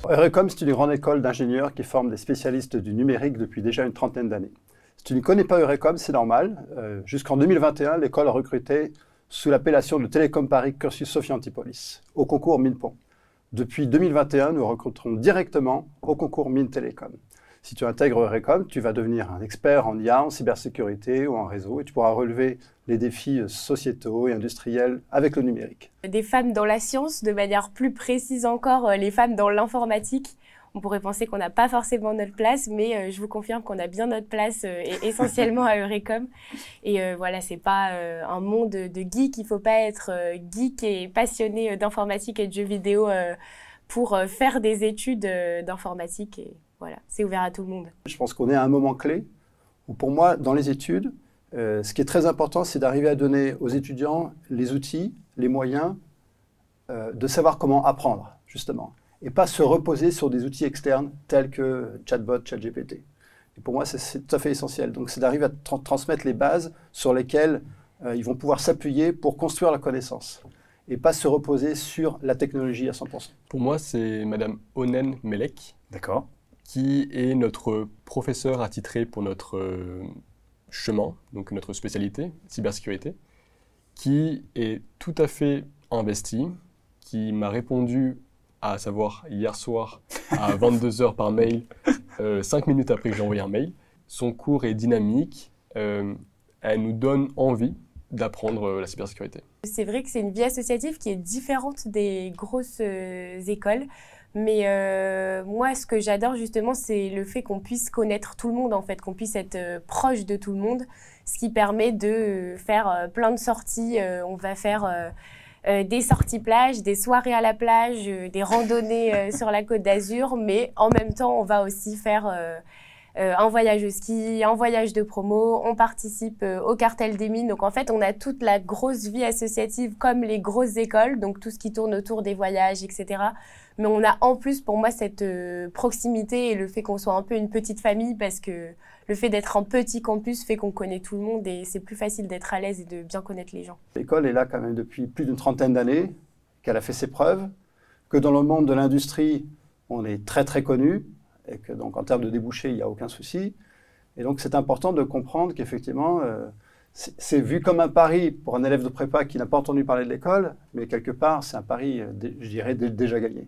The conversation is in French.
Eurecom, c'est une grande école d'ingénieurs qui forme des spécialistes du numérique depuis déjà une trentaine d'années. Si tu ne connais pas Eurecom, c'est normal. Jusqu'en 2021, l'école a recruté sous l'appellation de Télécom Paris Cursus Sophia Antipolis, au concours Mines-Pont. Depuis 2021, nous recruterons directement au concours Mines Télécom. Si tu intègres Eurecom, tu vas devenir un expert en IA, en cybersécurité ou en réseau et tu pourras relever les défis sociétaux et industriels avec le numérique. Des femmes dans la science, de manière plus précise encore, les femmes dans l'informatique. On pourrait penser qu'on n'a pas forcément notre place, mais je vous confirme qu'on a bien notre place et essentiellement à Eurecom. Et voilà, c'est pas un monde de geeks. Il faut pas être geek et passionné d'informatique et de jeux vidéo pour faire des études d'informatique. Et voilà, c'est ouvert à tout le monde. Je pense qu'on est à un moment clé où, pour moi, dans les études, ce qui est très important, c'est d'arriver à donner aux étudiants les outils, les moyens de savoir comment apprendre, justement. Et pas se reposer sur des outils externes tels que Chatbot, ChatGPT. Et pour moi, c'est tout à fait essentiel. Donc, c'est d'arriver à transmettre les bases sur lesquelles ils vont pouvoir s'appuyer pour construire la connaissance. Et pas se reposer sur la technologie à 100%. Pour moi, c'est Madame Onen Melek. D'accord. Qui est notre professeur attitré pour notre chemin, donc notre spécialité, cybersécurité, qui est tout à fait investi, qui m'a répondu, à savoir hier soir à 22h par mail, 5 minutes après que j'ai envoyé un mail. Son cours est dynamique, elle nous donne envie d'apprendre la cybersécurité. C'est vrai que c'est une vie associative qui est différente des grosses écoles. Mais moi, ce que j'adore justement, c'est le fait qu'on puisse connaître tout le monde, en fait, qu'on puisse être proche de tout le monde, ce qui permet de faire plein de sorties. On va faire des sorties plage, des soirées à la plage, des randonnées sur la Côte d'Azur, mais en même temps, on va aussi faire un voyage au ski, un voyage de promo, on participe au cartel des mines. Donc en fait, on a toute la grosse vie associative comme les grosses écoles, donc tout ce qui tourne autour des voyages, etc. Mais on a en plus, pour moi, cette proximité et le fait qu'on soit un peu une petite famille parce que le fait d'être un petit campus fait qu'on connaît tout le monde et c'est plus facile d'être à l'aise et de bien connaître les gens. L'école est là quand même depuis plus d'une trentaine d'années, qu'elle a fait ses preuves, que dans le monde de l'industrie, on est très très connu et que donc en termes de débouchés, il n'y a aucun souci. Et donc c'est important de comprendre qu'effectivement, c'est vu comme un pari pour un élève de prépa qui n'a pas entendu parler de l'école, mais quelque part, c'est un pari, je dirais, déjà gagné.